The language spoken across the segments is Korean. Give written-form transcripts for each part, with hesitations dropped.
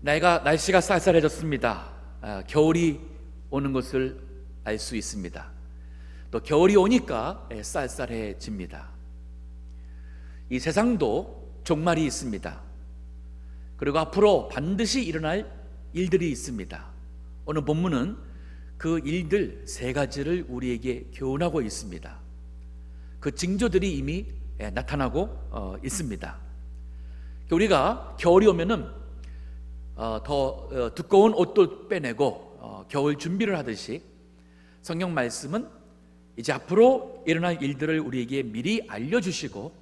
날씨가 쌀쌀해졌습니다. 겨울이 오는 것을 알 수 있습니다. 또 겨울이 오니까 쌀쌀해집니다. 이 세상도 종말이 있습니다. 그리고 앞으로 반드시 일어날 일들이 있습니다. 오늘 본문은 그 일들 세 가지를 우리에게 교훈하고 있습니다. 그 징조들이 이미 나타나고 있습니다. 우리가 겨울이 오면은 더 두꺼운 옷도 빼내고 겨울 준비를 하듯이 성경 말씀은 이제 앞으로 일어날 일들을 우리에게 미리 알려주시고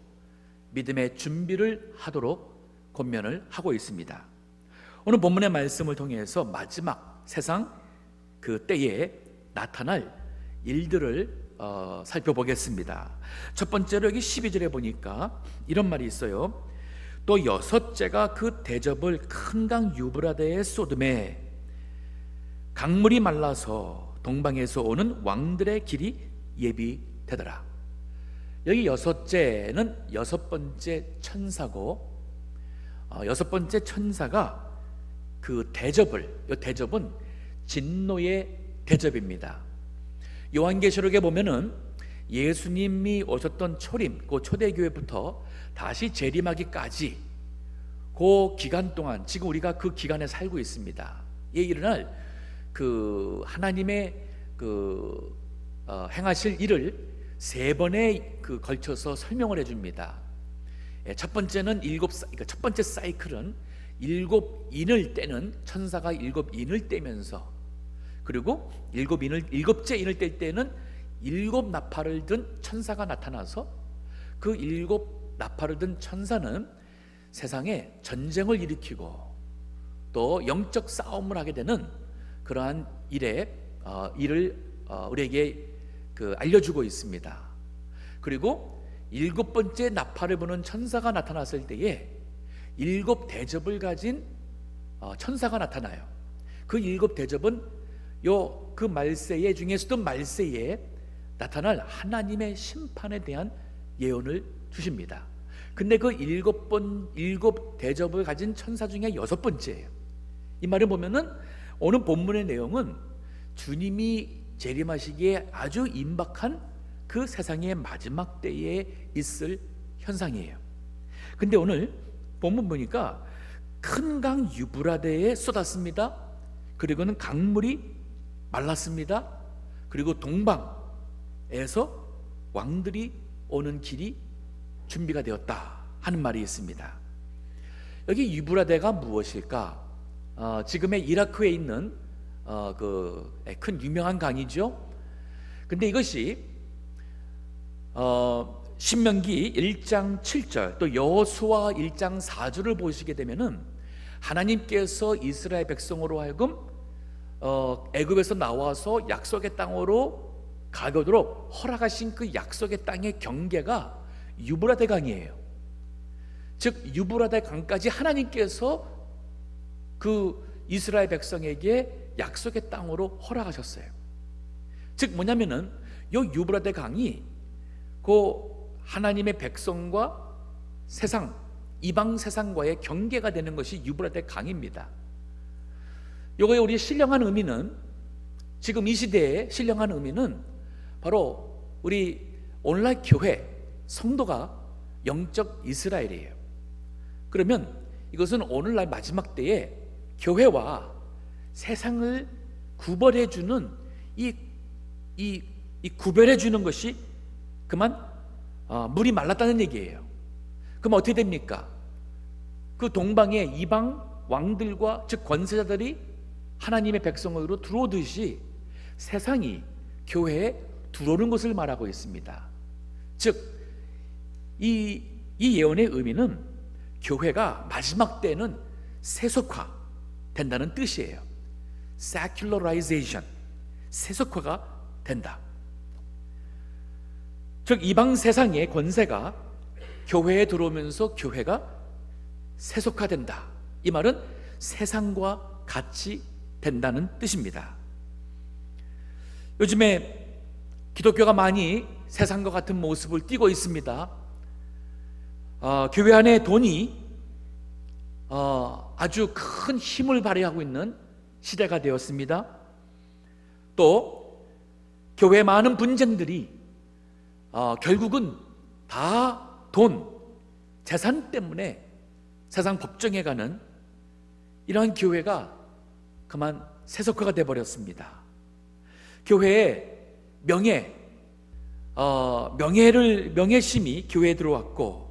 믿음의 준비를 하도록 권면을 하고 있습니다. 오늘 본문의 말씀을 통해서 마지막 세상 그 때에 나타날 일들을 살펴보겠습니다. 첫 번째로 여기 12절에 보니까 이런 말이 있어요. 또 여섯째가 그 대접을 큰 강 유브라데에 쏟음에 강물이 말라서 동방에서 오는 왕들의 길이 예비되더라. 여기 여섯째는 여섯 번째 천사고, 여섯 번째 천사가 그 대접을, 이 대접은 진노의 대접입니다. 요한계시록에 보면은 예수님이 오셨던 초림, 그 초대교회부터 다시 재림하기까지 그 기간 동안, 지금 우리가 그 기간에 살고 있습니다. 이 일어날 그 하나님의 그 행하실 일을 세 번에 걸쳐서 설명을 해줍니다. 첫 번째는 첫 번째 사이클은 일곱 인을 떼는 천사가 일곱 인을 떼면서, 그리고 일곱째 인을 뗄 때는 일곱 나팔을 든 천사가 나타나서 그 일곱 나팔을 든 천사는 세상에 전쟁을 일으키고 또 영적 싸움을 하게 되는 그러한 일을 우리에게 알려주고 있습니다. 그리고 일곱 번째 나팔을 부는 천사가 나타났을 때에 일곱 대접을 가진 천사가 나타나요. 그 일곱 대접은 그 말세에 중에서도 말세에 나타날 하나님의 심판에 대한 예언을 주십니다. 근데 그 일곱 대접을 가진 천사 중에 여섯 번째예요. 이 말을 보면은 오늘 본문의 내용은 주님이 재림하시기에 아주 임박한 그 세상의 마지막 때에 있을 현상이에요. 근데 오늘 본문 보니까 큰 강 유브라데에 쏟았습니다. 그리고는 강물이 말랐습니다. 그리고 동방에서 왕들이 오는 길이 준비가 되었다 하는 말이 있습니다. 여기 유브라데가 무엇일까? 지금의 이라크에 있는 큰 유명한 강이죠. 근데 이것이 신명기 1장 7절 또 여호수아 1장 4절을 보시게 되면은 하나님께서 이스라엘 백성으로 하여금 애굽에서 나와서 약속의 땅으로 가거도록 허락하신 그 약속의 땅의 경계가 유브라데 강이에요. 즉 유브라데 강까지 하나님께서 그 이스라엘 백성에게 약속의 땅으로 허락하셨어요. 즉 뭐냐면은 요 유브라데 강이 그 하나님의 백성과 세상, 이방 세상과의 경계가 되는 것이 유브라데 강입니다. 요거의 우리 신령한 의미는, 지금 이 시대에 신령한 의미는 바로 우리 오늘날 교회 성도가 영적 이스라엘이에요. 그러면 이것은 오늘날 마지막 때에 교회와 세상을 구별해주는 이 구별해주는 것이 그만 물이 말랐다는 얘기예요. 그럼 어떻게 됩니까? 그 동방의 이방 왕들과 즉 권세자들이 하나님의 백성으로 들어오듯이 세상이 교회에 들어오는 것을 말하고 있습니다. 즉 이 예언의 의미는 교회가 마지막 때는 세속화 된다는 뜻이에요. secularization, 세속화가 된다. 즉 이방 세상의 권세가 교회에 들어오면서 교회가 세속화된다. 이 말은 세상과 같이 된다는 뜻입니다. 요즘에 기독교가 많이 세상과 같은 모습을 띠고 있습니다. 교회 안에 돈이 아주 큰 힘을 발휘하고 있는 시대가 되었습니다. 또 교회의 많은 분쟁들이 결국은 다 돈, 재산 때문에 세상 법정에 가는 이러한 교회가 그만 세속화가 되어버렸습니다. 교회의 명예심이 교회에 들어왔고,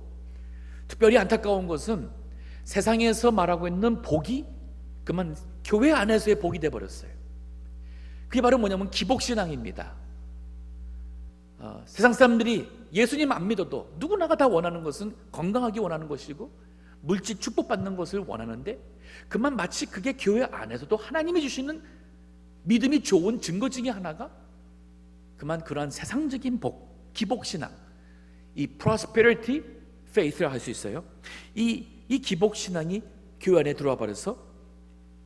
특별히 안타까운 것은 세상에서 말하고 있는 복이 그만 교회 안에서의 복이 되어버렸어요. 그게 바로 뭐냐면 기복신앙입니다. 세상 사람들이 예수님 안 믿어도 누구나가 다 원하는 것은 건강하기 원하는 것이고 물질 축복받는 것을 원하는데, 그만 마치 그게 교회 안에서도 하나님이 주시는 믿음이 좋은 증거 중에 하나가 그만 그러한 세상적인 복, 기복신앙, 이 prosperity faith를 할 수 있어요. 이 기복신앙이 교회 안에 들어와 버려서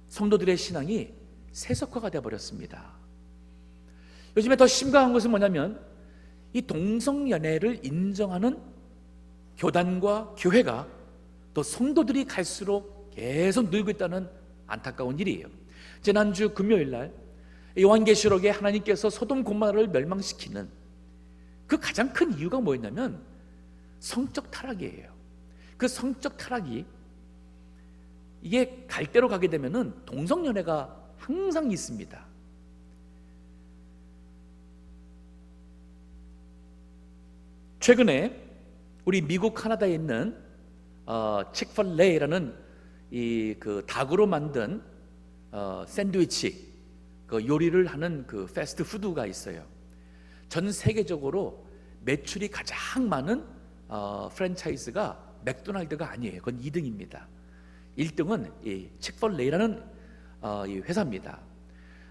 성도들의 신앙이 세속화가 되어버렸습니다. 요즘에 더 심각한 것은 뭐냐면 이 동성연애를 인정하는 교단과 교회가 또 성도들이 갈수록 계속 늘고 있다는 안타까운 일이에요. 지난주 금요일 날 요한계시록에 하나님께서 소돔 고모라를 멸망시키는 그 가장 큰 이유가 뭐였냐면 성적 타락이에요. 그 성적 타락이 이게 갈대로 가게 되면은 동성연애가 항상 있습니다. 최근에 우리 미국 카나다에 있는 칙플레이라는 그 닭으로 만든 샌드위치 그 요리를 하는 그 패스트푸드가 있어요. 전 세계적으로 매출이 가장 많은 프랜차이즈가 맥도날드가 아니에요. 그건 2등입니다. 1등은 이 칙플레이라는 이 회사입니다.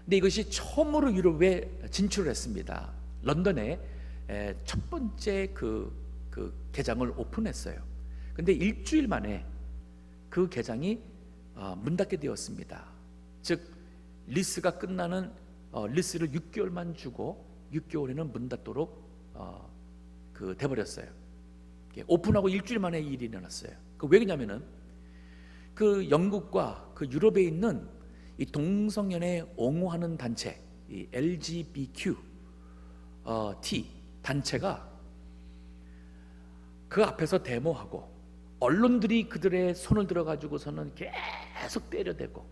근데 이것이 처음으로 유럽에 진출을 했습니다. 런던에 첫 번째 그 개장을 오픈했어요. 근데 일주일 만에 그 개장이 문 닫게 되었습니다. 즉 리스가 끝나는 리스를 6개월만 주고 6개월에는 문 닫도록 돼버렸어요. 오픈하고 일주일 만에 이 일이 일어났어요. 그 왜 그러냐면은 그 영국과 그 유럽에 있는 이 동성연애 옹호하는 단체, 이 LGBTQ 단체가 그 앞에서 데모하고 언론들이 그들의 손을 들어가지고서는 계속 때려대고,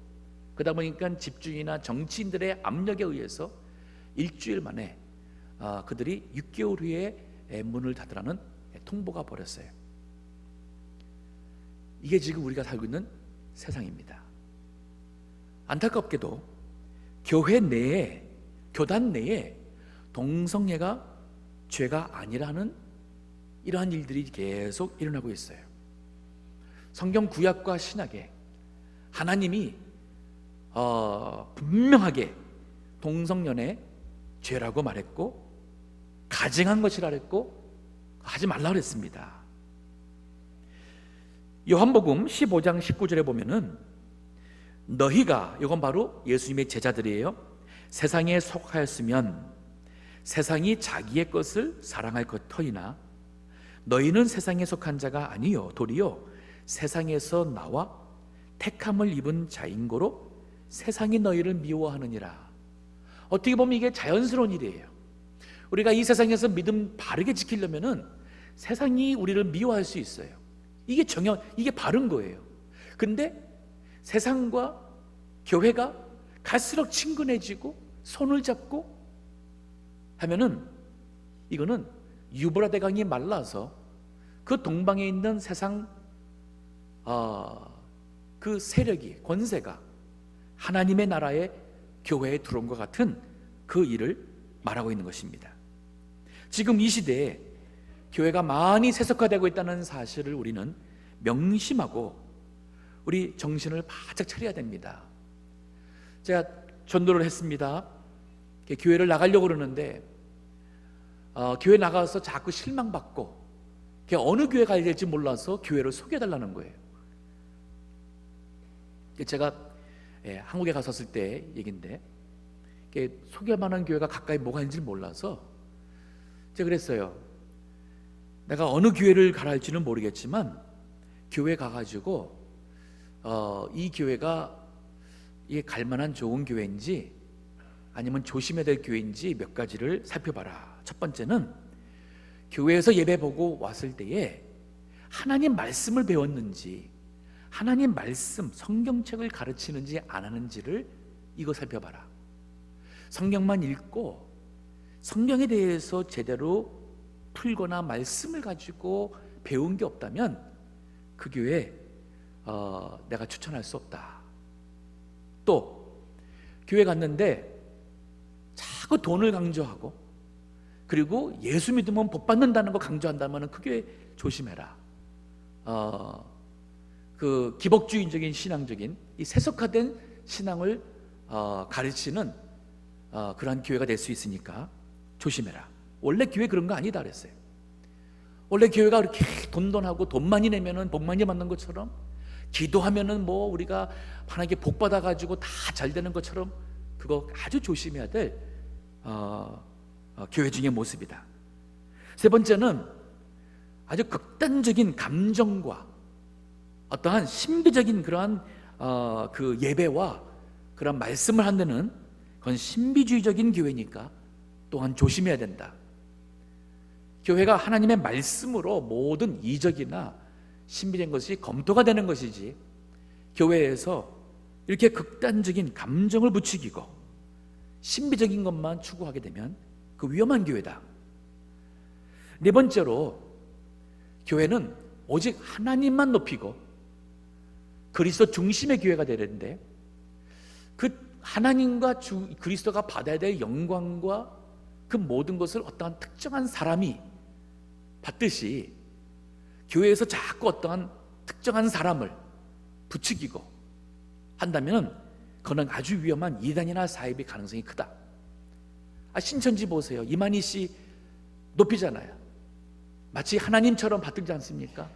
그러다 보니까 집주인이나 정치인들의 압력에 의해서 일주일 만에 그들이 6개월 후에 문을 닫으라는 통보가 벌었어요. 이게 지금 우리가 살고 있는 세상입니다. 안타깝게도 교회 내에, 교단 내에 동성애가 죄가 아니라는 이러한 일들이 계속 일어나고 있어요. 성경 구약과 신약에 하나님이 분명하게 동성연애 죄라고 말했고 가증한 것이라 했고 하지 말라 그랬습니다. 요한복음 15장 19절에 보면은 너희가, 이건 바로 예수님의 제자들이에요, 세상에 속하였으면 세상이 자기의 것을 사랑할 것 터이나 너희는 세상에 속한 자가 아니요 도리어 세상에서 나와 택함을 입은 자인고로 세상이 너희를 미워하느니라. 어떻게 보면 이게 자연스러운 일이에요. 우리가 이 세상에서 믿음 바르게 지키려면은 세상이 우리를 미워할 수 있어요. 이게 바른 거예요. 근데 세상과 교회가 갈수록 친근해지고 손을 잡고 하면은 이거는 유브라데 강이 말라서 그 동방에 있는 세상 그 세력이, 권세가 하나님의 나라의 교회에 들어온 것 같은 그 일을 말하고 있는 것입니다. 지금 이 시대에 교회가 많이 세속화되고 있다는 사실을 우리는 명심하고 우리 정신을 바짝 차려야 됩니다. 제가 전도를 했습니다. 교회를 나가려고 그러는데 교회 나가서 자꾸 실망받고 어느 교회 가야 될지 몰라서 교회를 소개해달라는 거예요. 제가 한국에 갔었을 때 얘기인데 소개할 만한 교회가 가까이 뭐가 있는지 몰라서 제가 그랬어요. 내가 어느 교회를 가라 할지는 모르겠지만 교회 가가지고 이 교회가 이게 갈만한 좋은 교회인지 아니면 조심해야 될 교회인지 몇 가지를 살펴봐라. 첫 번째는 교회에서 예배 보고 왔을 때에 하나님 말씀을 배웠는지, 하나님 말씀, 성경책을 가르치는지 안 하는지를 이거 살펴봐라. 성경만 읽고 성경에 대해서 제대로 풀거나 말씀을 가지고 배운 게 없다면 그 교회 내가 추천할 수 없다. 또 교회 갔는데 자꾸 돈을 강조하고 그리고 예수 믿으면 복 받는다는 거 강조한다면 그 교회 조심해라. 그 기복주의적인 신앙적인 이 세속화된 신앙을 가르치는 그러한 교회가 될 수 있으니까 조심해라. 원래 교회 그런 거 아니다 그랬어요. 원래 교회가 그렇게 돈돈하고 돈 많이 내면은 복 많이 받는 것처럼, 기도하면은 뭐 우리가 하나님께 복 받아가지고 다 잘 되는 것처럼, 그거 아주 조심해야 될 교회 중의 모습이다. 세 번째는 아주 극단적인 감정과 어떠한 신비적인 그러한 그 예배와 그런 말씀을 한다는 그건 신비주의적인 교회니까 또한 조심해야 된다. 교회가 하나님의 말씀으로 모든 이적이나 신비된 것이 검토가 되는 것이지, 교회에서 이렇게 극단적인 감정을 부추기고 신비적인 것만 추구하게 되면 그 위험한 교회다. 네 번째로, 교회는 오직 하나님만 높이고 그리스도 중심의 교회가 되는데, 그 하나님과 그리스도가 받아야 될 영광과 그 모든 것을 어떠한 특정한 사람이 받듯이 교회에서 자꾸 어떠한 특정한 사람을 부추기고 한다면 그는 아주 위험한 이단이나 사입의 가능성이 크다. 신천지 보세요. 이만희 씨 높이잖아요. 마치 하나님처럼 받들지 않습니까?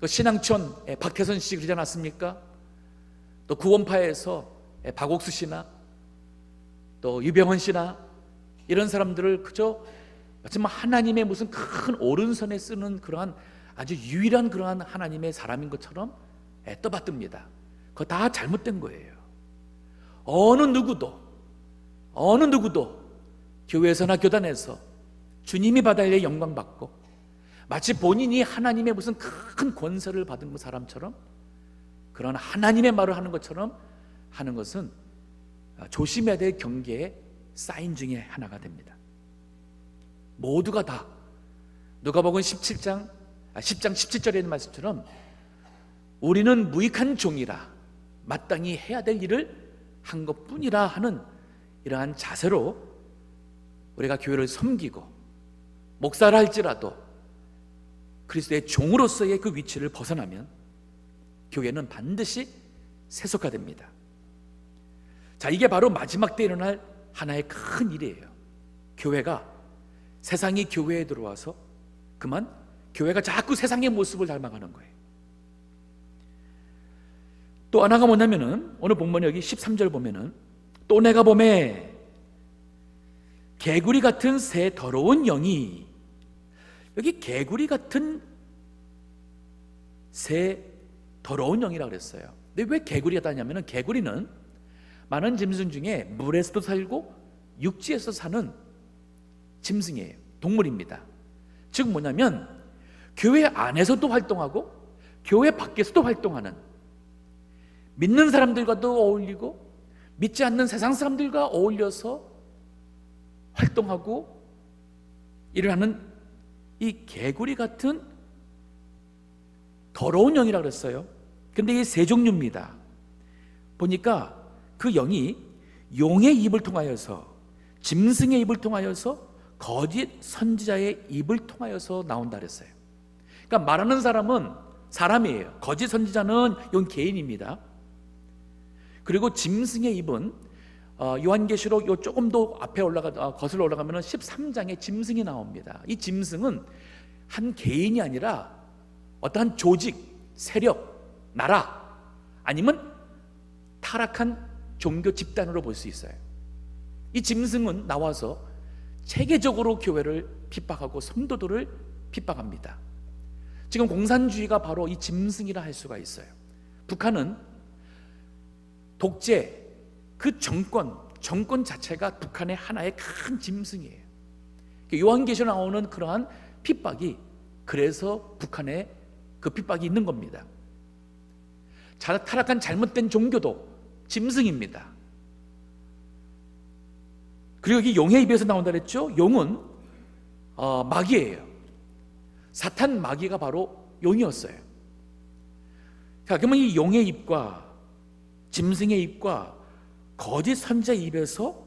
그 신앙촌 박태선 씨 그러지 않았습니까? 또 구원파에서 박옥수 씨나 또 유병헌 씨나 이런 사람들을 그저 마침 하나님의 무슨 큰 오른손에 쓰는 그러한 아주 유일한 그러한 하나님의 사람인 것처럼 떠받듭니다. 그거 다 잘못된 거예요. 어느 누구도 교회에서나 교단에서 주님이 받아야 할 영광 받고 마치 본인이 하나님의 무슨 큰 권세를 받은 사람처럼 그런 하나님의 말을 하는 것처럼 하는 것은 조심해야 될 경계의 사인 중에 하나가 됩니다. 모두가 다 누가복음 10장 17절에 있는 말씀처럼 우리는 무익한 종이라 마땅히 해야 될 일을 한 것뿐이라 하는 이러한 자세로 우리가 교회를 섬기고 목사를 할지라도 그리스도의 종으로서의 그 위치를 벗어나면 교회는 반드시 세속화됩니다. 자, 이게 바로 마지막 때 일어날 하나의 큰 일이에요. 교회가 세상이 교회에 들어와서 그만 교회가 자꾸 세상의 모습을 닮아가는 거예요. 또 하나가 뭐냐면은 오늘 본문 여기 13절 보면은 또 내가 보매 개구리 같은 새 더러운 영이, 여기 개구리 같은 새 더러운 영이라고 그랬어요. 근데 왜 개구리가 다냐면은 개구리는 많은 짐승 중에 물에서도 살고 육지에서 사는 짐승이에요. 동물입니다. 즉 뭐냐면 교회 안에서도 활동하고 교회 밖에서도 활동하는, 믿는 사람들과도 어울리고 믿지 않는 세상 사람들과 어울려서 활동하고 일을 하는 이 개구리 같은 더러운 영이라고 그랬어요. 근데 이게 세 종류입니다. 보니까 그 영이 용의 입을 통하여서, 짐승의 입을 통하여서, 거짓 선지자의 입을 통하여서 나온다 그랬어요. 그러니까 말하는 사람은 사람이에요. 거짓 선지자는 이건 개인입니다. 그리고 짐승의 입은 요한계시록 요 조금 더 앞에 거슬러 올라가면 13장에 짐승이 나옵니다. 이 짐승은 한 개인이 아니라 어떠한 조직, 세력, 나라 아니면 타락한 종교 집단으로 볼 수 있어요. 이 짐승은 나와서 체계적으로 교회를 핍박하고 성도들을 핍박합니다. 지금 공산주의가 바로 이 짐승이라 할 수가 있어요. 북한은 독재, 그 정권 자체가 북한의 하나의 큰 짐승이에요. 요한계시에 나오는 그러한 핍박이, 그래서 북한에 그 핍박이 있는 겁니다. 타락한 잘못된 종교도 짐승입니다. 그리고 여기 용의 입에서 나온다 그랬죠? 용은 마귀예요. 사탄 마귀가 바로 용이었어요. 자, 그러면 이 용의 입과 짐승의 입과 거짓 선지자의 입에서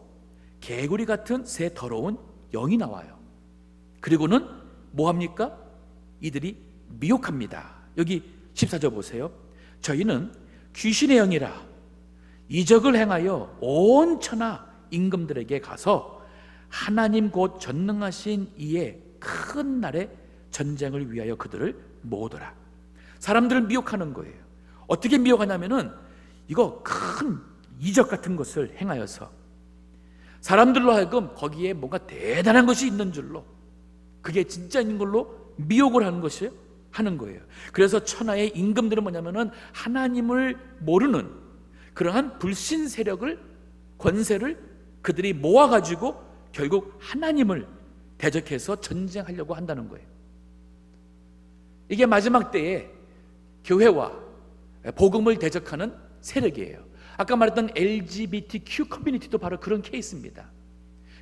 개구리 같은 새 더러운 영이 나와요. 그리고는 뭐합니까? 이들이 미혹합니다. 여기 14절 보세요. 저희는 귀신의 영이라 이적을 행하여 온 천하 임금들에게 가서 하나님 곧 전능하신 이의 큰 날에 전쟁을 위하여 그들을 모으더라. 사람들을 미혹하는 거예요. 어떻게 미혹하냐면은 이거 큰 이적 같은 것을 행하여서 사람들로 하여금 거기에 뭔가 대단한 것이 있는 줄로, 그게 진짜인 걸로 미혹을 하는 거예요. 그래서 천하의 임금들은 뭐냐면은 하나님을 모르는 그러한 불신 세력을, 권세를 그들이 모아가지고 결국 하나님을 대적해서 전쟁하려고 한다는 거예요. 이게 마지막 때에 교회와 복음을 대적하는 세력이에요. 아까 말했던 LGBTQ 커뮤니티도 바로 그런 케이스입니다.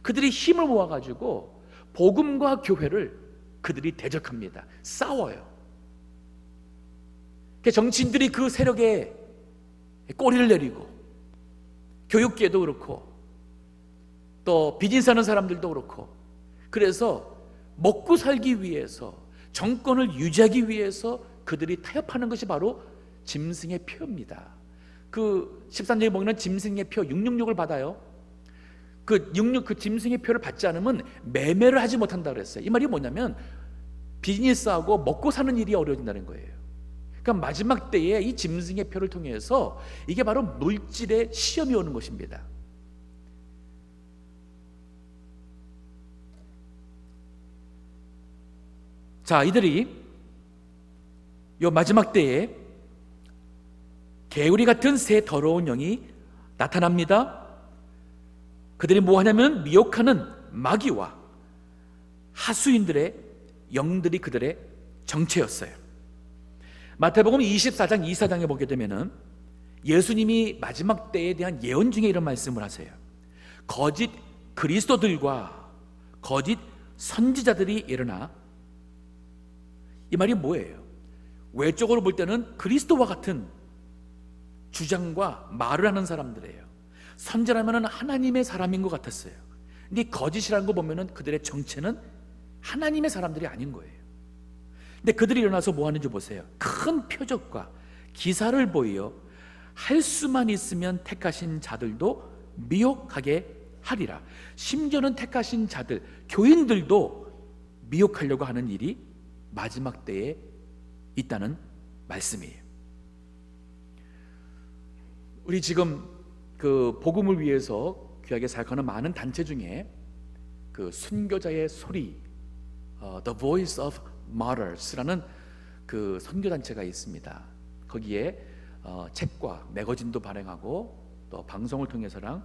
그들이 힘을 모아가지고 복음과 교회를 그들이 대적합니다. 싸워요. 정치인들이 그 세력에 꼬리를 내리고, 교육계도 그렇고 또 비즈니스 하는 사람들도 그렇고, 그래서 먹고 살기 위해서, 정권을 유지하기 위해서 그들이 타협하는 것이 바로 짐승의 표입니다. 그 13절에 보면 짐승의 표 666을 받아요. 그 짐승의 표를 받지 않으면 매매를 하지 못한다 그랬어요. 이 말이 뭐냐면 비즈니스하고 먹고 사는 일이 어려워진다는 거예요. 그러니까 마지막 때에 이 짐승의 표를 통해서 이게 바로 물질의 시험이 오는 것입니다. 자, 이들이 요 마지막 때에 개구리 같은 새 더러운 영이 나타납니다. 그들이 뭐 하냐면 미혹하는 마귀와 하수인들의 영들이 그들의 정체였어요. 마태복음 24장 24장에 보게 되면은 예수님이 마지막 때에 대한 예언 중에 이런 말씀을 하세요. 거짓 그리스도들과 거짓 선지자들이 일어나, 이 말이 뭐예요? 외적으로 볼 때는 그리스도와 같은 주장과 말을 하는 사람들이에요. 선지자라면 하나님의 사람인 것 같았어요. 근데 거짓이라는 거 보면은 그들의 정체는 하나님의 사람들이 아닌 거예요. 근데 그들이 일어나서 뭐 하는지 보세요. 큰 표적과 기사를 보여 할 수만 있으면 택하신 자들도 미혹하게 하리라. 심지어는 택하신 자들, 교인들도 미혹하려고 하는 일이 마지막 때에 있다는 말씀이에요. 우리 지금 그 복음을 위해서 귀하게 사역하는 많은 단체 중에 그 순교자의 소리, The Voice of Martyrs라는 그 선교 단체가 있습니다. 거기에 책과 매거진도 발행하고 또 방송을 통해서랑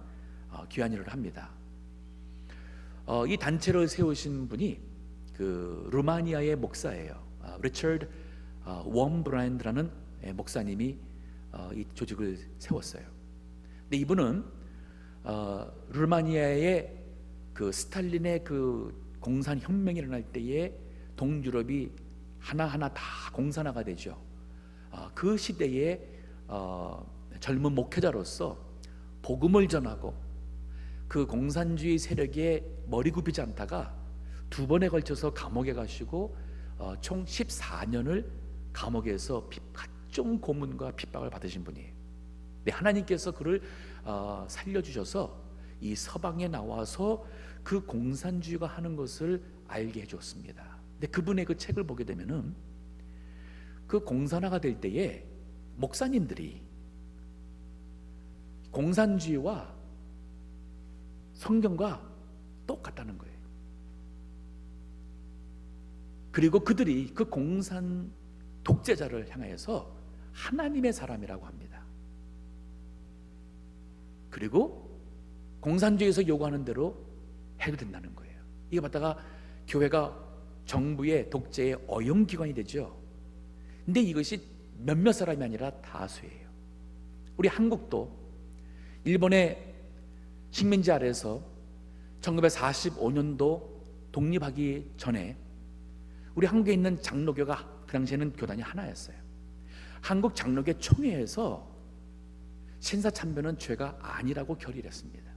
귀한 일을 합니다. 이 단체를 세우신 분이 그 루마니아의 목사예요. 리처드 웜브라인드라는 목사님이 이 조직을 세웠어요. 근데 이분은 루마니아의 그 스탈린의 그 공산 혁명이 일어날 때에 동유럽이 하나하나 다 공산화가 되죠. 그 시대에 젊은 목회자로서 복음을 전하고 그 공산주의 세력에 머리 굽히지 않다가 두 번에 걸쳐서 감옥에 가시고 총 14년을 감옥에서 각종 고문과 핍박을 받으신 분이에요. 근데 하나님께서 그를 살려주셔서 이 서방에 나와서 그 공산주의가 하는 것을 알게 해줬습니다. 근데 그분의 그 책을 보게 되면은 그 공산화가 될 때에 목사님들이 공산주의와 성경과 똑같다는 거예요. 그리고 그들이 그 공산 독재자를 향하여서 하나님의 사람이라고 합니다. 그리고 공산주의에서 요구하는 대로 해도 된다는 거예요. 이거 받다가 교회가 정부의 독재의 어용기관이 되죠. 근데 이것이 몇몇 사람이 아니라 다수예요. 우리 한국도 일본의 식민지 아래에서 1945년도 독립하기 전에 우리 한국에 있는 장로교가 그 당시에는 교단이 하나였어요. 한국 장로교 총회에서 신사참배는 죄가 아니라고 결의를 했습니다.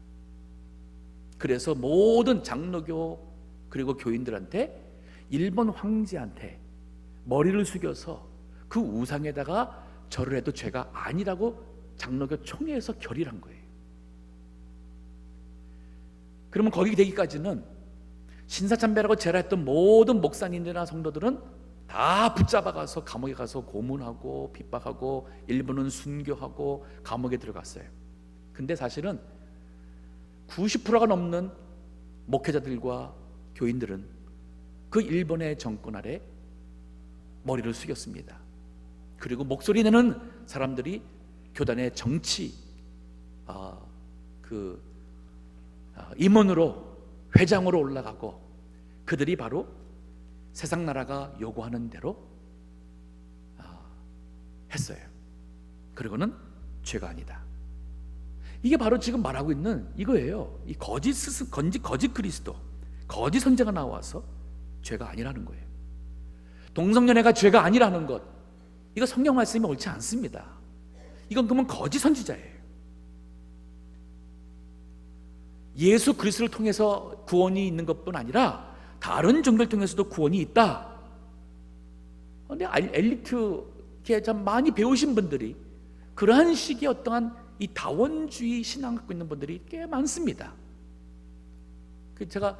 그래서 모든 장로교 그리고 교인들한테 일본 황제한테 머리를 숙여서 그 우상에다가 절을 해도 죄가 아니라고 장로교 총회에서 결의를 한 거예요. 그러면 거기 되기까지는 신사참배라고 제라했던 모든 목사님들이나 성도들은 다 붙잡아가서 감옥에 가서 고문하고 핍박하고 일부는 순교하고 감옥에 들어갔어요. 근데 사실은 90%가 넘는 목회자들과 교인들은 그 일본의 정권 아래 머리를 숙였습니다. 그리고 목소리 내는 사람들이 교단의 정치 임원으로 회장으로 올라가고 그들이 바로 세상 나라가 요구하는 대로 했어요. 그리고는 죄가 아니다. 이게 바로 지금 말하고 있는 이거예요. 이 거짓 그리스도, 거짓 선자가 나와서 죄가 아니라는 거예요. 동성연애가 죄가 아니라는 것, 이거 성경 말씀이 옳지 않습니다. 이건 그러면 거짓 선지자예요. 예수 그리스도를 통해서 구원이 있는 것뿐 아니라 다른 종교를 통해서도 구원이 있다. 그런데 엘리트, 참 많이 배우신 분들이 그러한 식의 어떠한 이 다원주의 신앙을 갖고 있는 분들이 꽤 많습니다. 제가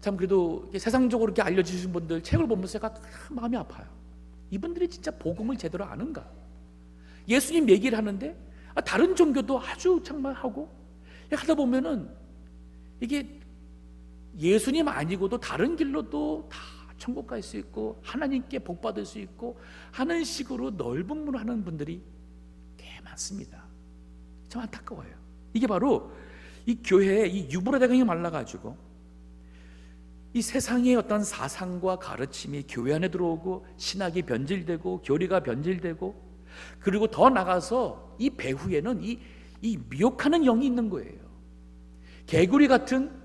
참 그래도 세상적으로 이렇게 알려주신 분들 책을 보면서 제가 마음이 아파요. 이분들이 진짜 복음을 제대로 아는가? 예수님 얘기를 하는데 다른 종교도 아주 정말 하고 하다 보면은 이게 예수님 아니고도 다른 길로도 다 천국 갈 수 있고 하나님께 복 받을 수 있고 하는 식으로 넓은 문을 하는 분들이 꽤 많습니다. 참 안타까워요. 이게 바로 이 교회의 이 유브라데강이 말라가지고 이 세상의 어떤 사상과 가르침이 교회 안에 들어오고 신학이 변질되고 교리가 변질되고 그리고 더 나가서 이 배후에는 이 미혹하는 영이 있는 거예요. 개구리 같은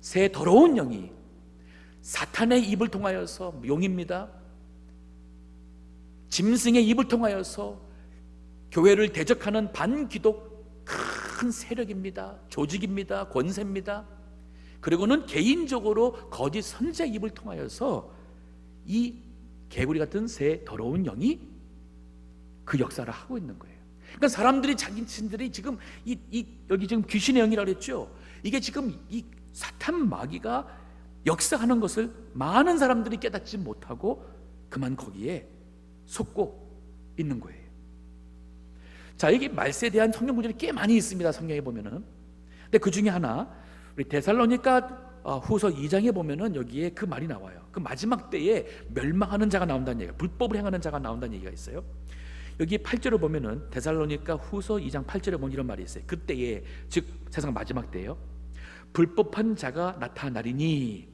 새 더러운 영이 사탄의 입을 통하여서 용입니다. 짐승의 입을 통하여서 교회를 대적하는 반기독 큰 세력입니다. 조직입니다. 권세입니다. 그리고는 개인적으로 거짓 선지자의 입을 통하여서 이 개구리 같은 새 더러운 영이 그 역사를 하고 있는 거예요. 그러니까 사람들이 자신들이 지금 여기 지금 귀신의 영이라고 그랬죠. 이게 지금 이 사탄 마귀가 역사하는 것을 많은 사람들이 깨닫지 못하고 그만 거기에 속고 있는 거예요. 자, 여기 말세에 대한 성경 구절이 꽤 많이 있습니다. 성경에 보면은. 근데 그 중에 하나 우리 데살로니가 후서 2장에 보면은 여기에 그 말이 나와요. 그 마지막 때에 멸망하는 자가 나온다는 얘기가, 불법을 행하는 자가 나온다는 얘기가 있어요. 여기 8절을 보면은 데살로니가 후서 2장 8절에 보면 이런 말이 있어요. 그때에, 즉 세상 마지막 때예요. 불법한 자가 나타나리니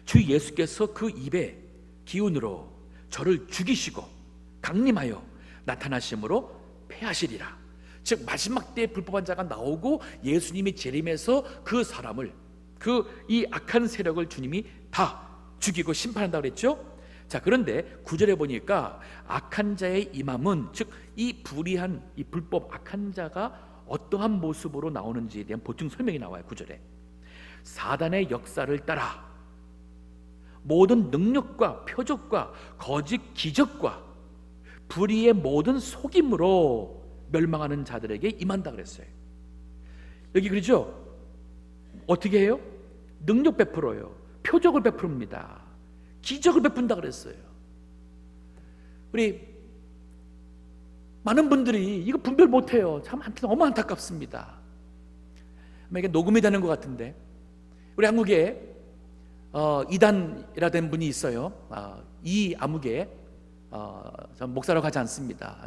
주 예수께서 그 입의 기운으로 저를 죽이시고 강림하여 나타나심으로 패하시리라. 즉 마지막 때에 불법한 자가 나오고 예수님이 재림해서 그 사람을, 이 악한 세력을 주님이 다 죽이고 심판한다고 그랬죠. 자, 그런데 9절에 보니까 악한 자의 임함은, 즉 이 불의한 이 불법 악한 자가 어떠한 모습으로 나오는지에 대한 보충 설명이 나와요. 9절에 사단의 역사를 따라 모든 능력과 표적과 거짓 기적과 불의의 모든 속임으로 멸망하는 자들에게 임한다 그랬어요. 여기 그러죠? 어떻게 해요? 능력 베풀어요. 표적을 베풉니다. 기적을 베푼다 그랬어요. 우리 많은 분들이 이거 분별 못해요. 참 너무 안타깝습니다. 이게 녹음이 되는 것 같은데 우리 한국에 이단이라는 분이 있어요. 이 아무개 전 목사로 가지 않습니다.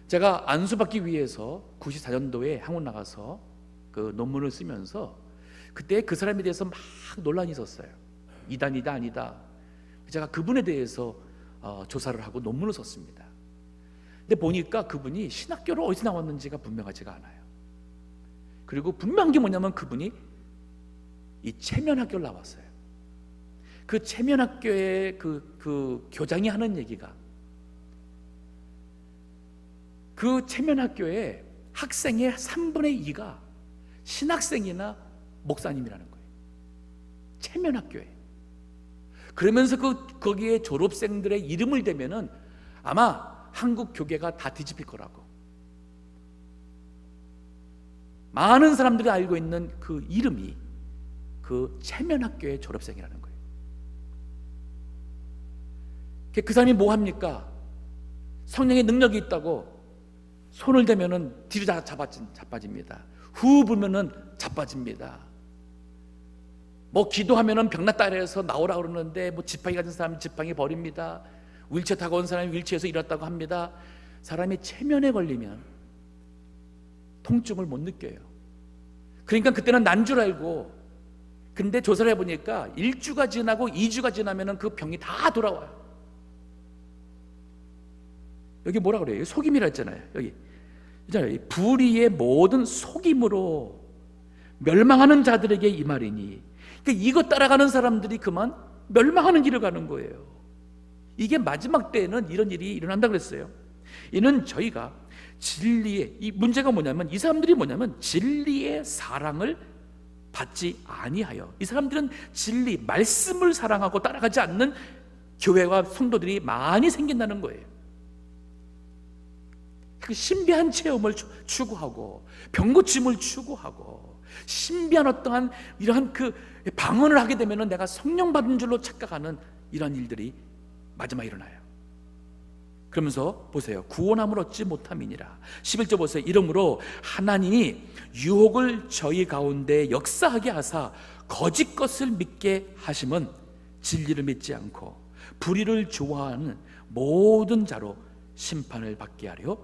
제가 안수받기 위해서 94년도에 한국 나가서 그 논문을 쓰면서 그때 그 사람에 대해서 막 논란이 있었어요. 이단이다 아니다. 제가 그분에 대해서 조사를 하고 논문을 썼습니다. 근데 보니까 그분이 신학교를 어디서 나왔는지가 분명하지가 않아요. 그리고 분명한 게 뭐냐면 그분이 이 체면학교를 나왔어요. 그 체면학교의 그 교장이 하는 얘기가, 그 체면학교의 학생의 3분의 2가 신학생이나 목사님이라는 거예요. 체면학교에. 그러면서 거기에 졸업생들의 이름을 대면은 아마 한국 교계가 다 뒤집힐 거라고. 많은 사람들이 알고 있는 그 이름이 그 체면학교의 졸업생이라는 거예요. 그 사람이 뭐 합니까? 성령의 능력이 있다고 손을 대면은 뒤로 자빠집니다. 후 불면은 자빠집니다. 뭐 기도하면은 병났다 해서 나오라 그러는데 뭐 지팡이 가진 사람은 지팡이 버립니다. 윌체어 타고 온 사람이 윌체어에서 일어났다고 합니다. 사람이 체면에 걸리면 통증을 못 느껴요. 그러니까 그때는 난 줄 알고, 근데 조사를 해보니까 1주가 지나고 2주가 지나면은 그 병이 다 돌아와요. 여기 뭐라 그래요? 속임이라 했잖아요. 여기 있잖아요. 불의의 모든 속임으로 멸망하는 자들에게 이 말이니, 그러니까 이거 따라가는 사람들이 그만 멸망하는 길을 가는 거예요. 이게 마지막 때에는 이런 일이 일어난다 그랬어요. 이는 저희가 진리의, 이 문제가 뭐냐면, 이 사람들이 뭐냐면 진리의 사랑을 받지 아니하여, 이 사람들은 진리, 말씀을 사랑하고 따라가지 않는 교회와 성도들이 많이 생긴다는 거예요. 그 신비한 체험을 추구하고 병고침을 추구하고 신비한 어떠한 이러한 그 방언을 하게 되면 내가 성령 받은 줄로 착각하는 이런 일들이 마지막에 일어나요. 그러면서 보세요. 구원함을 얻지 못함이니라. 11절 보세요. 이러므로 하나님이 유혹을 저희 가운데 역사하게 하사 거짓 것을 믿게 하심은 진리를 믿지 않고 불의를 좋아하는 모든 자로 심판을 받게 하려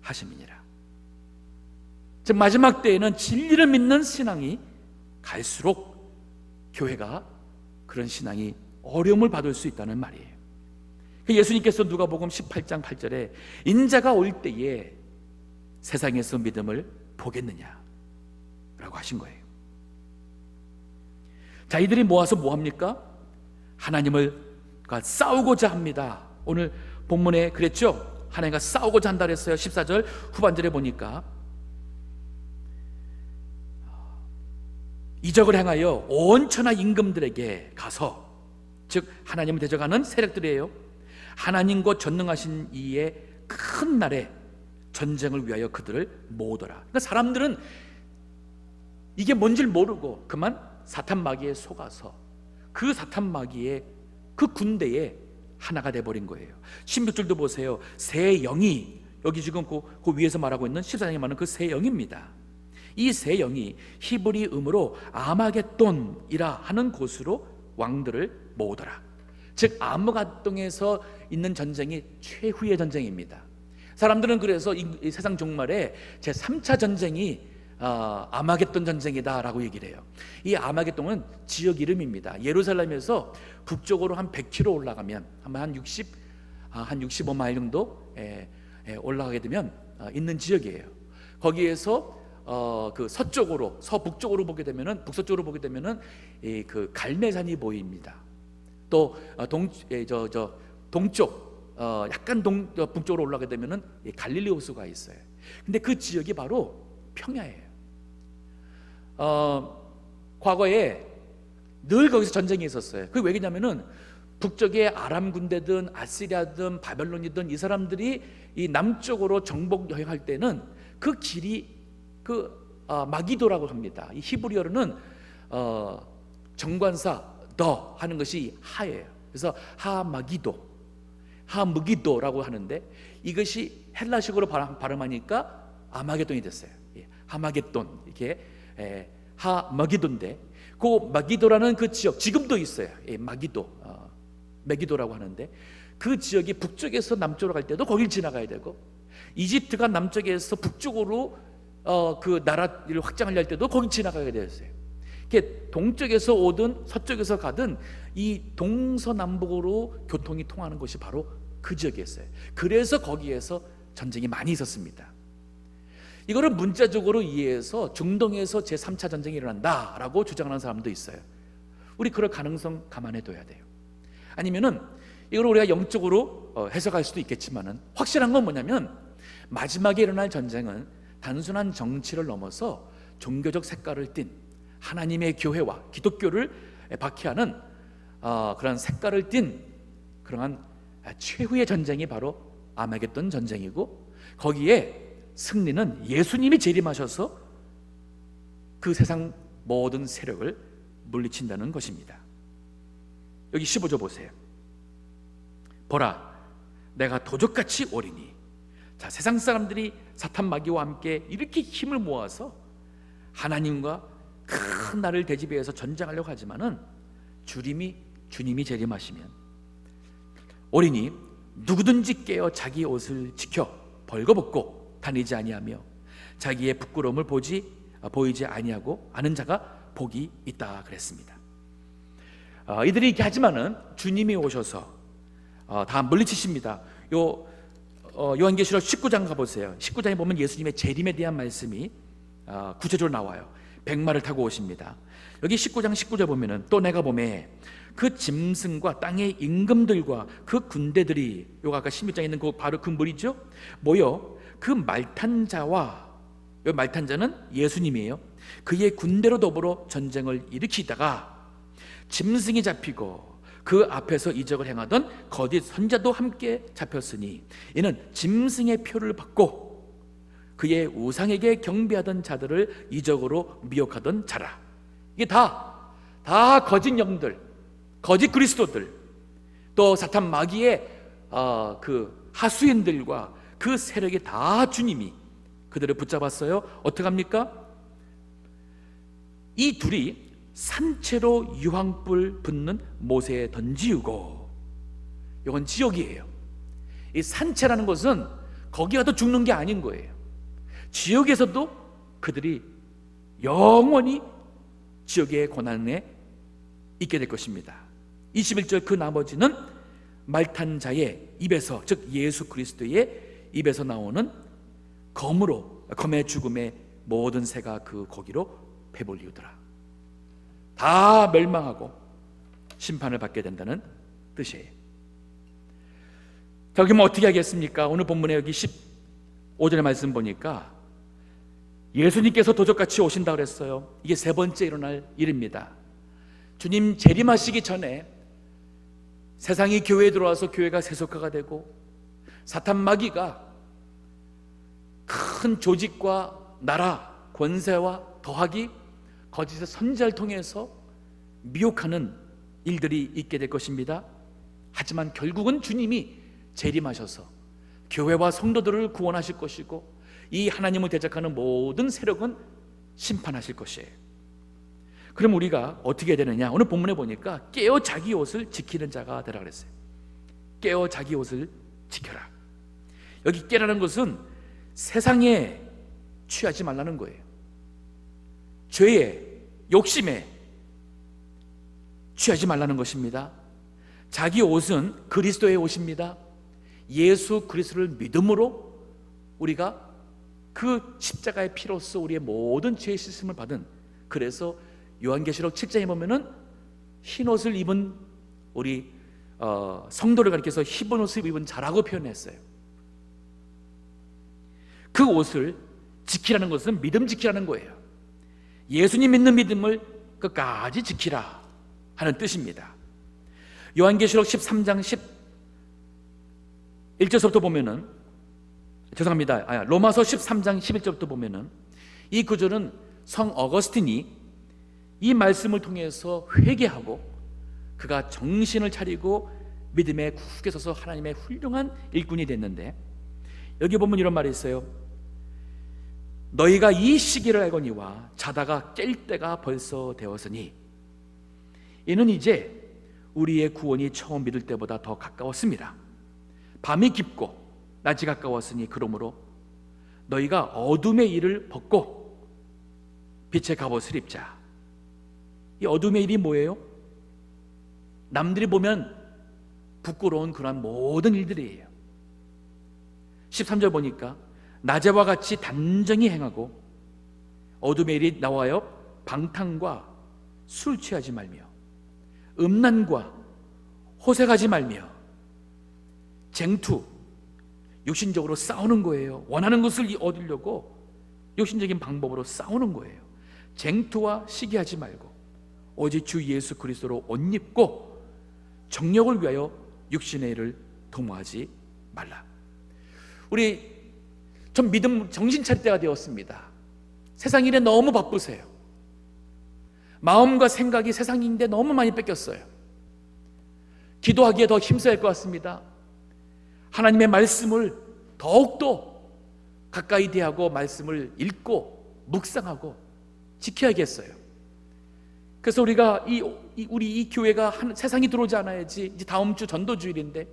하심이니라. 즉 마지막 때에는 진리를 믿는 신앙이 갈수록 교회가 그런 신앙이 어려움을 받을 수 있다는 말이에요. 예수님께서 누가복음 18장 8절에 인자가 올 때에 세상에서 믿음을 보겠느냐 라고 하신 거예요. 자, 이들이 모아서 뭐 합니까? 하나님을 싸우고자 합니다. 오늘 본문에 그랬죠? 하나님과 싸우고자 한다 그랬어요. 14절 후반절에 보니까 이적을 행하여 온 천하 임금들에게 가서, 즉 하나님을 대적하는 세력들이에요. 하나님과 전능하신 이의 큰 날에 전쟁을 위하여 그들을 모으더라. 그러니까 사람들은 이게 뭔지를 모르고 그만 사탄 마귀에 속아서 그 사탄 마귀의 그 군대에 하나가 돼버린 거예요. 16절도 보세요. 새 영이, 여기 지금 그 위에서 말하고 있는 14장에 말하는 그 새 영입니다. 이 새 영이 히브리 음으로 아마겟돈이라 하는 곳으로 왕들을 모으더라. 즉 아무갓동에서 있는 전쟁이 최후의 전쟁입니다. 사람들은 그래서 이 세상 종말에 제3차 전쟁이 아마겟돈 전쟁이다 라고 얘기를 해요. 이 아마겟돈은 지역 이름입니다. 예루살렘에서 북쪽으로 한 100km 올라가면 한 65마일 정도 올라가게 되면 있는 지역이에요. 거기에서 그 서북쪽으로 보게 되면은, 북서쪽으로 보게 되면은 그 갈매산이 보입니다. 또 동쪽 약간 북쪽으로 올라가게 되면은 갈릴리 호수가 있어요. 근데 그 지역이 바로 평야예요. 과거에 늘 거기서 전쟁이 있었어요. 그게 왜냐면은 북쪽에 아람 군대든 아시리아든 바벨론이든 이 사람들이 이 남쪽으로 정복 여행할 때는 그 길이 마기도라고 합니다. 이 히브리어로는 정관사 더 하는 것이 하예요. 그래서 하무기도라고 하는데 이것이 헬라식으로 발음하니까 아마겟돈이 됐어요. 하마겟돈, 이렇게 하마기도인데 그 마기도라는 그 지역 지금도 있어요. 마기도, 메기도라고 하는데 그 지역이 북쪽에서 남쪽으로 갈 때도 거길 지나가야 되고, 이집트가 남쪽에서 북쪽으로 그 나라를 확장하려 할 때도 거길 지나가게 되었어요. 이렇게 동쪽에서 오든 서쪽에서 가든 이 동서남북으로 교통이 통하는 곳이 바로 그 지역이었어요. 그래서 거기에서 전쟁이 많이 있었습니다. 이거를 문자적으로 이해해서 중동에서 제3차 전쟁이 일어난다라고 주장하는 사람도 있어요. 우리 그럴 가능성 감안해 둬야 돼요. 아니면은 이걸 우리가 영적으로 해석할 수도 있겠지만은, 확실한 건 뭐냐면 마지막에 일어날 전쟁은 단순한 정치를 넘어서 종교적 색깔을 띤 하나님의 교회와 기독교를 박해하는 그런 색깔을 띤 그러한 최후의 전쟁이 바로 아마겟돈 전쟁이고, 거기에 승리는 예수님이 재림하셔서 그 세상 모든 세력을 물리친다는 것입니다. 여기 15절 보세요. 보라, 내가 도적같이 오리니. 자, 세상 사람들이 사탄 마귀와 함께 이렇게 힘을 모아서 하나님과 큰 나를 대지배해서 전쟁하려고 하지만은 주님이 재림하시면 오리니 누구든지 깨어 자기 옷을 지켜 벌거벗고 다니지 아니하며 자기의 부끄러움을 보이지 아니하고 아는 자가 복이 있다 그랬습니다. 이들이 이렇게 하지만은 주님이 오셔서 다 물리치십니다. 요한계시록 19장 가보세요. 19장에 보면 예수님의 재림에 대한 말씀이 구체적으로 나와요. 백마를 타고 오십니다. 여기 19장 19절 보면은 또 내가 보매 그 짐승과 땅의 임금들과 그 군대들이, 요가 아까 16장에 있는 바로 그 물이죠, 모여 그 말탄 자와, 요 말탄 자는 예수님이에요. 그의 군대로 더불어 전쟁을 일으키다가 짐승이 잡히고 그 앞에서 이적을 행하던 거짓 선자도 함께 잡혔으니 이는 짐승의 표를 받고 그의 우상에게 경배하던 자들을 이적으로 미혹하던 자라. 이게 다 거짓 영들, 거짓 그리스도들, 또 사탄 마귀의 그 하수인들과 그 세력이 다 주님이 그들을 붙잡았어요. 어떡합니까? 이 둘이 산채로 유황불 붙는 못에 던지우고, 이건 지옥이에요. 이 산채라는 것은 거기 가도 죽는 게 아닌 거예요. 지옥에서도 그들이 영원히 지옥의 고난에 있게 될 것입니다. 21절 그 나머지는 말탄 자의 입에서, 즉 예수 그리스도의 입에서 나오는 검의 죽음의 모든 새가 그 고기로 배불리우더라. 다 멸망하고 심판을 받게 된다는 뜻이에요. 자, 그럼 어떻게 하겠습니까? 오늘 본문에 여기 15절의 말씀 보니까 예수님께서 도적같이 오신다 그랬어요. 이게 세 번째 일어날 일입니다. 주님 재림하시기 전에 세상이 교회에 들어와서 교회가 세속화가 되고 사탄 마귀가 큰 조직과 나라, 권세와 더하기 거짓의 선지자를 통해서 미혹하는 일들이 있게 될 것입니다. 하지만 결국은 주님이 재림하셔서 교회와 성도들을 구원하실 것이고 이 하나님을 대적하는 모든 세력은 심판하실 것이에요. 그럼 우리가 어떻게 해야 되느냐? 오늘 본문에 보니까 깨어 자기 옷을 지키는 자가 되라 그랬어요. 깨어 자기 옷을 지켜라. 여기 깨라는 것은 세상에 취하지 말라는 거예요. 죄에, 욕심에 취하지 말라는 것입니다. 자기 옷은 그리스도의 옷입니다. 예수 그리스도를 믿음으로 우리가 그 십자가의 피로써 우리의 모든 죄의 씻음을 받은, 그래서 요한계시록 7장에 보면은 흰 옷을 입은 우리 성도를 가리켜서 흰 옷을 입은 자라고 표현했어요. 그 옷을 지키라는 것은 믿음 지키라는 거예요. 예수님 믿는 믿음을 끝까지 지키라 하는 뜻입니다. 요한계시록 13장 11절부터 보면은, 죄송합니다. 로마서 13장 11절부터 보면은 이 구절은 성 어거스틴이 이 말씀을 통해서 회개하고 그가 정신을 차리고 믿음에 굳게 서서 하나님의 훌륭한 일꾼이 됐는데, 여기 보면 이런 말이 있어요. 너희가 이 시기를 알거니와 자다가 깰 때가 벌써 되었으니, 이는 이제 우리의 구원이 처음 믿을 때보다 더 가까웠습니다. 밤이 깊고 낮이 가까웠으니 그러므로 너희가 어둠의 일을 벗고 빛의 갑옷을 입자. 이 어둠의 일이 뭐예요? 남들이 보면 부끄러운 그러한 모든 일들이에요. 13절 보니까 낮에와 같이 단정히 행하고 어둠의 일이 나와요. 방탕과 술 취하지 말며 음란과 호색하지 말며 쟁투, 육신적으로 싸우는 거예요. 원하는 것을 얻으려고 육신적인 방법으로 싸우는 거예요. 쟁투와 시기하지 말고 오직 주 예수 그리스도로 옷 입고 정력을 위하여 육신의 일을 도모하지 말라. 우리 좀 믿음 정신 차릴 때가 되었습니다. 세상 일에 너무 바쁘세요. 마음과 생각이 세상 일인데 너무 많이 뺏겼어요. 기도하기에 더 힘써야 할 것 같습니다. 하나님의 말씀을 더욱더 가까이 대하고 말씀을 읽고 묵상하고 지켜야겠어요. 그래서 우리가 우리 이 교회가 세상이 들어오지 않아야지. 이제 다음 주 전도주일인데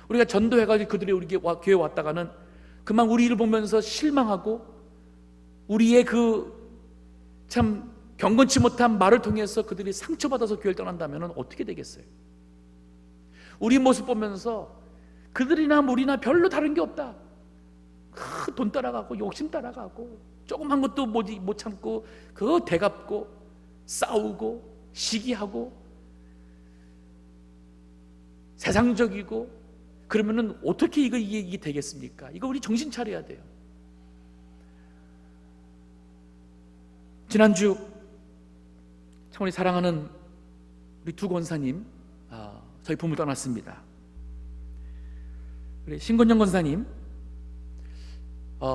우리가 전도해가지고 그들이 우리 교회 왔다가는 그만 우리 일을 보면서 실망하고 우리의 그 참 경건치 못한 말을 통해서 그들이 상처받아서 교회를 떠난다면 어떻게 되겠어요? 우리 모습 보면서 그들이나 우리나 별로 다른 게 없다. 돈 따라가고 욕심 따라가고 조그만 것도 못 참고 그거 대갚고 싸우고 시기하고 세상적이고 그러면은 어떻게 이게 되겠습니까? 이거 우리 정신 차려야 돼요. 지난주 참 우리 사랑하는 우리 두 권사님 저희 부모를 떠났습니다. 우리 신건영 권사님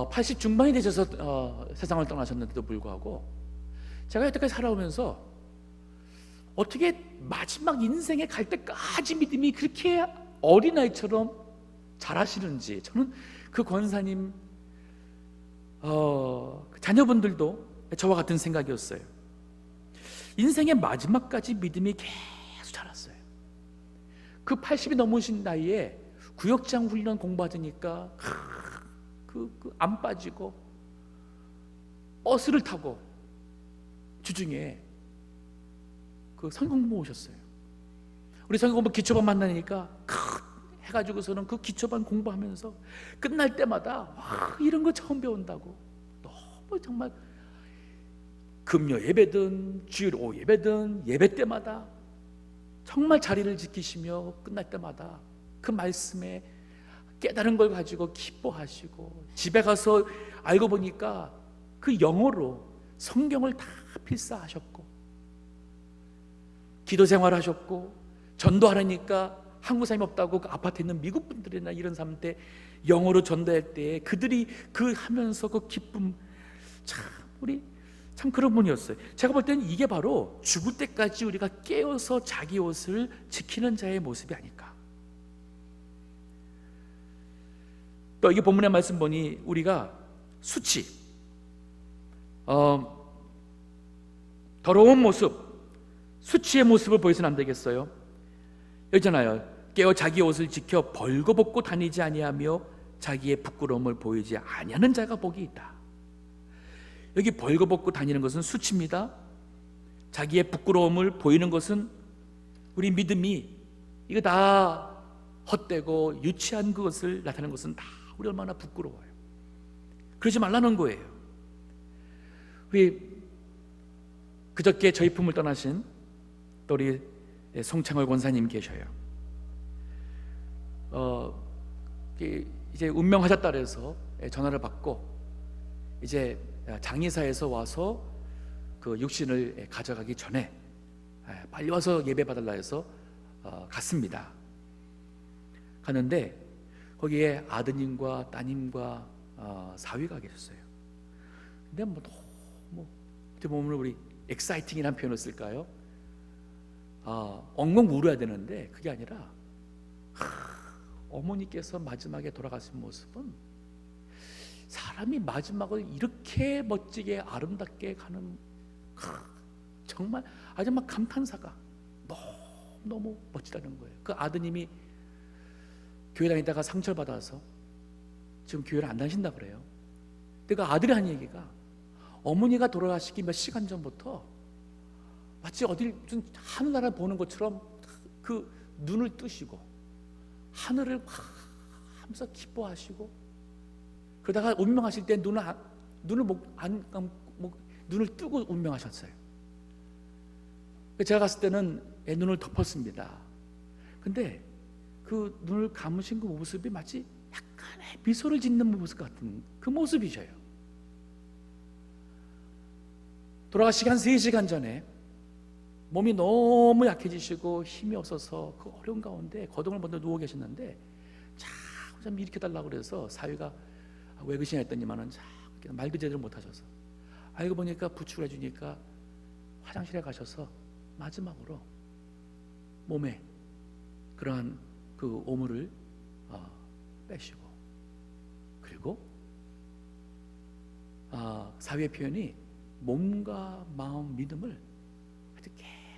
80 중반이 되셔서 세상을 떠나셨는데도 불구하고 제가 여태까지 살아오면서 어떻게 마지막 인생에 갈 때까지 믿음이 그렇게 어린아이처럼 잘하시는지 저는 그 권사님 자녀분들도 저와 같은 생각이었어요. 인생의 마지막까지 믿음이 계속 자랐어요. 그 80이 넘으신 나이에 구역장 훈련 공부하니까 안 빠지고 버스를 타고 주중에 그 성경 공부 오셨어요. 우리 성경 공부 기초반 만나니까 해가지고서는 그 기초반 공부하면서 끝날 때마다 이런 거 처음 배운다고 너무 정말 금요 예배든 주일 오후 예배든 예배 때마다 정말 자리를 지키시며 끝날 때마다 그 말씀에 깨달은 걸 가지고 기뻐하시고 집에 가서 알고 보니까 그 영어로 성경을 다 필사하셨고 기도 생활하셨고 전도하라니까 한국 사람이 없다고 그 아파트에 있는 미국 분들이나 이런 사람한테 영어로 전도할 때 그들이 그 하면서 그 기쁨 우리 참 그런 분이었어요. 제가 볼 때는 이게 바로 죽을 때까지 우리가 깨어서 자기 옷을 지키는 자의 모습이 아닐까. 또 이게 본문의 말씀 보니 우리가 수치, 더러운 모습, 수치의 모습을 보여서는 안 되겠어요. 여기잖아요. 깨어 자기 옷을 지켜 벌거벗고 다니지 아니하며 자기의 부끄러움을 보이지 아니하는 자가 복이 있다. 여기 벌거벗고 다니는 것은 수치입니다. 자기의 부끄러움을 보이는 것은 우리 믿음이 이거 다 헛되고 유치한 것을 나타내는 것은 다 우리 얼마나 부끄러워요. 그러지 말라는 거예요. 우리 그저께 저희 품을 떠나신 또 우리 송창월 권사님 계셔요. 이제 운명하셨다 그래서 전화를 받고 이제 장의사에서 와서 그 육신을 가져가기 전에 빨리 와서 예배 받으려 해서 갔습니다. 갔는데 거기에 아드님과 따님과 사위가 계셨어요. 근데 어떻게 보면 우리 엑사이팅이라는 표현을 쓸까요? 엉엉 울어야 되는데 그게 아니라 어머니께서 마지막에 돌아가신 모습은 사람이 마지막을 이렇게 멋지게 아름답게 가는 정말 아주 막 감탄사가 너무 너무 멋지다는 거예요. 그 아드님이 교회 다니다가 상처를 받아서 지금 교회를 안 다니신다 그래요. 근데 그 아들이 한 얘기가 어머니가 돌아가시기 몇 시간 전부터 마치 어딜 무슨 하늘나라 보는 것처럼 그 눈을 뜨시고 하늘을 하면서 기뻐하시고, 그러다가 운명하실 때 눈을 안 감고 눈을 뜨고 운명하셨어요. 제가 갔을 때는 눈을 덮었습니다. 근데 그 눈을 감으신 그 모습이 마치 약간의 미소를 짓는 모습 같은 그 모습이셔요. 돌아가시기 한 3시간 전에 몸이 너무 약해지시고 힘이 없어서 그 어려운 가운데 거동을 먼저 누워 계셨는데 자꾸 좀 일으켜달라고 그래서 사위가 왜 그러시냐 했더니만은 자꾸 말도 제대로 못하셔서, 알고 보니까 부축을 해주니까 화장실에 가셔서 마지막으로 몸에 그러한 그 오물을 빼시고, 그리고 사위의 표현이 몸과 마음, 믿음을 아주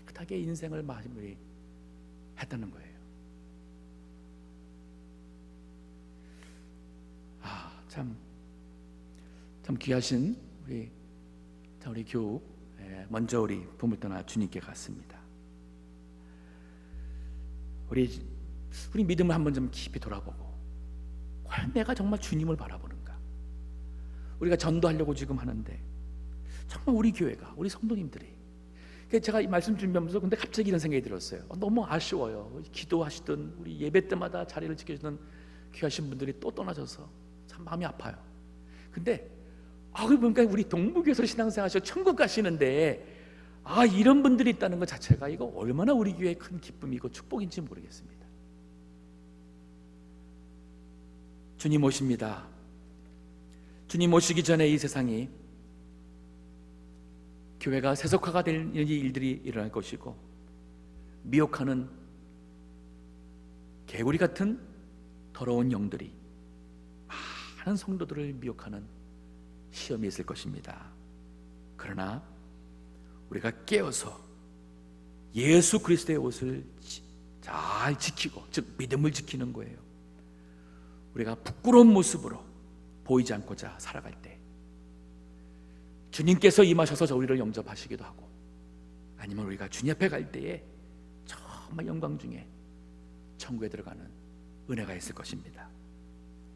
깨끗하게 인생을 마무리 했다는 거예요. 참 귀하신 우리 교우, 먼저 우리 봄을 떠나 주님께 갔습니다. 우리 믿음을 한번 좀 깊이 돌아보고, 과연 내가 정말 주님을 바라보는가? 우리가 전도하려고 지금 하는데 정말 우리 교회가, 우리 성도님들이, 제가 이 말씀 준비하면서 근데 갑자기 이런 생각이 들었어요. 너무 아쉬워요. 기도하시던 우리 예배 때마다 자리를 지켜주던 귀하신 분들이 또 떠나셔서 참 마음이 아파요. 근데 보니까 우리 동북에서 신앙생활하셔 천국 가시는데 이런 분들이 있다는 것 자체가 이거 얼마나 우리 교회의 큰 기쁨이고 축복인지 모르겠습니다. 주님 오십니다. 주님 오시기 전에 이 세상이 교회가 세속화가 될 일들이 일어날 것이고, 미혹하는 개구리 같은 더러운 영들이 많은 성도들을 미혹하는 시험이 있을 것입니다. 그러나 우리가 깨어서 예수 그리스도의 옷을 잘 지키고, 즉 믿음을 지키는 거예요. 우리가 부끄러운 모습으로 보이지 않고자 살아갈 때 주님께서 임하셔서 우리를 영접하시기도 하고, 아니면 우리가 주님 앞에 갈 때에 정말 영광 중에 천국에 들어가는 은혜가 있을 것입니다.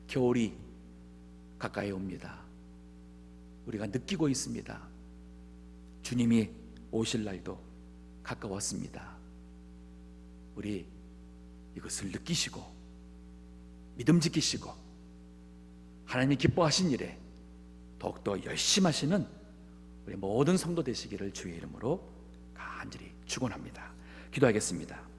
겨울이 가까이 옵니다. 우리가 느끼고 있습니다. 주님이 오실 날도 가까웠습니다. 우리 이것을 느끼시고 믿음 지키시고 하나님이 기뻐하신 일에 더욱더 열심히 하시는 우리 모든 성도 되시기를 주의 이름으로 간절히 축원합니다. 기도하겠습니다.